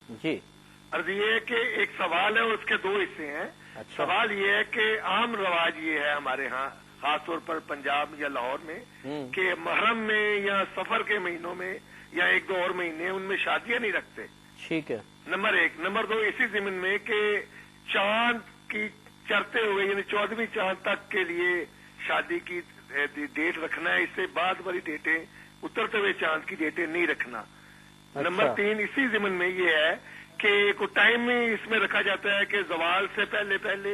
جی अर्ज ये है कि एक सवाल है और उसके दो हिस्से हैं। अच्छा। सवाल ये है कि आम रवाज ये है हमारे यहाँ खासतौर पर पंजाब या लाहौर में कि मुहर्रम में या सफर के महीनों में या एक दो और महीने उनमें शादियां नहीं रखते। ठीक है। नंबर एक। नंबर दो, इसी जिम्न में कि चांद की चढ़ते हुए यानी 14वीं चांद तक के लिए शादी की डेट रखना है, इससे बाद वाली डेटें उतरते हुए चांद की डेटें नहीं रखना। अच्छा। नंबर तीन, इसी जिम्न में ये है कि को टाइम में इसमें रखा जाता है कि जवाल से पहले पहले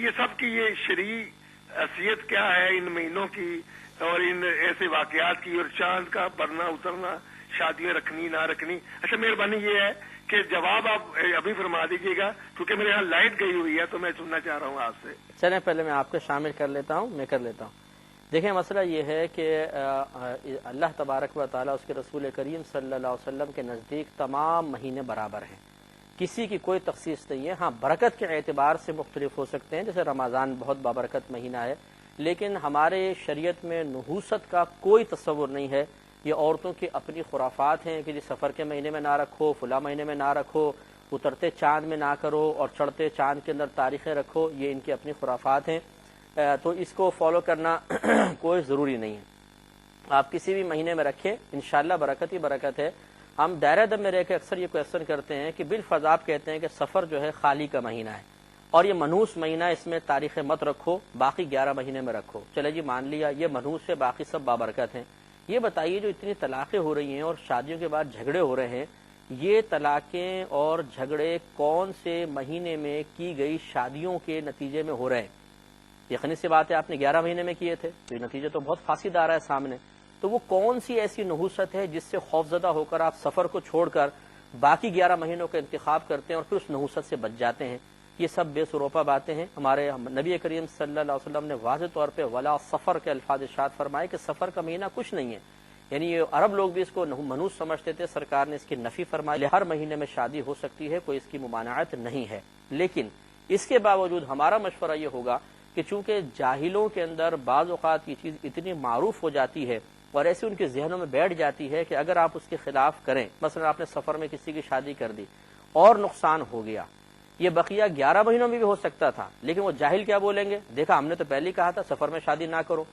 ये सब की ये शरई हैसियत क्या है इन महीनों की और इन ऐसे वाकयात की, और चांद का बढ़ना उतरना, शादियां रखनी ना रखनी। अच्छा, मेहरबानी ये है कि जवाब आप अभी फरमा दीजिएगा क्योंकि मेरे यहाँ लाइट गई हुई है तो मैं सुनना चाह रहा हूँ आपसे। चलें पहले मैं आपको शामिल कर लेता हूँ, मैं कर लेता हूँ। देखिए मसला ये है कि अल्लाह तबारक व तआला उसके रसूल करीम सल्लल्लाहु अलैहि वसल्लम के नज़दीक तमाम महीने बराबर हैं, किसी की कोई तखसीस नहीं है। हाँ, बरकत के एतबार से मुख्तलिफ हो सकते हैं, जैसे रमज़ान बहुत बाबरकत महीना है, लेकिन हमारे शरीयत में नहूसत का कोई तस्वुर नहीं है। ये औरतों की अपनी खुराफात हैं कि जी सफ़र के महीने में ना रखो, फुला महीने में ना रखो, उतरते चाँद में ना करो और चढ़ते चाँद के अंदर तारीखें रखो, ये इनकी अपनी खुराफात हैं। तो इसको फॉलो करना कोई ज़रूरी नहीं है। आप किसी भी महीने में रखें, इंशाअल्लाह बरकत ही बरकत है। हम दायरा दम में रह के अक्सर ये क्वेश्चन करते हैं कि बिलफर्ज आप कहते हैं कि सफ़र जो है खाली का महीना है और ये मनहूस महीना, इसमें तारीखें मत रखो, बाकी 11 महीने में रखो। चले जी, मान लिया ये मनहूस है, बाकी सब बाबरकत हैं। ये बताइए जो इतनी तलाक़ें हो रही हैं और शादियों के बाद झगड़े हो रहे हैं, ये तलाक़ें और झगड़े कौन से महीने में की गई शादियों के नतीजे में हो रहे हैं? यकीनी सी बात है आपने 11 महीने में किए थे, तो ये नतीजा तो बहुत फासीद आ रहा है सामने। तो वो कौन सी ऐसी नहूसत है जिससे खौफजदा होकर आप सफ़र को छोड़कर बाकी 11 महीनों का इंतखाब करते हैं और फिर उस नहूसत से बच जाते हैं? ये सब बेसुरोपा बातें हैं। हमारे नबी करीम सल्लल्लाहु अलैहि वसल्लम ने वाज़ेह तौर पे वला सफ़र के अल्फाज इरशाद फरमाए कि सफ़र का महीना कुछ नहीं है। यानी ये अरब लोग भी इसको मनहूस समझते थे, सरकार ने इसकी नफ़ी फरमाई। हर महीने में शादी हो सकती है, कोई इसकी मुमानाअत नहीं है। लेकिन इसके बावजूद हमारा मशवरा ये होगा कि चूंकि जाहिलों के अंदर बाज़ औक़ात ये चीज़ इतनी मारूफ हो जाती है और ऐसे उनके जहनों में बैठ जाती है कि अगर आप उसके खिलाफ करें, मसलन आपने सफ़र में किसी की शादी कर दी और नुकसान हो गया, ये बकिया 11 महीनों में भी हो सकता था, लेकिन वो जाहिल क्या बोलेंगे, देखा हमने तो पहले ही कहा था सफ़र में शादी ना करो।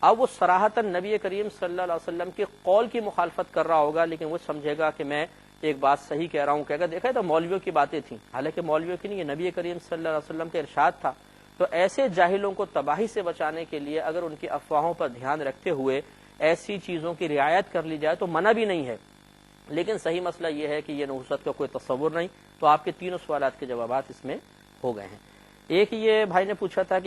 अब वो सराहतन नबी करीम सल्लल्लाहु अलैहि वसल्लम के कौल की मुखालफत कर रहा होगा, लेकिन वो समझेगा कि मैं एक बात सही कह रहा हूँ। कहेगा देखा तो मौलवियों की बातें थी, हालांकि मौलवियों की नहीं, ये नबी करीम सल्लल्लाहु अलैहि वसल्लम का इरशाद था। तो ऐसे जाहिलों को तबाही से बचाने के लिए अगर उनकी अफवाहों पर ध्यान रखते हुए ऐसी चीज़ों की रियायत कर ली जाए तो मना भी नहीं है। लेकिन सही मसला ये है कि ये नहूसत का कोई तस्वुर नहीं। तो आपके तीनों सवालात के जवाबात इसमें हो गए हैं। एक ये भाई ने पूछा था कि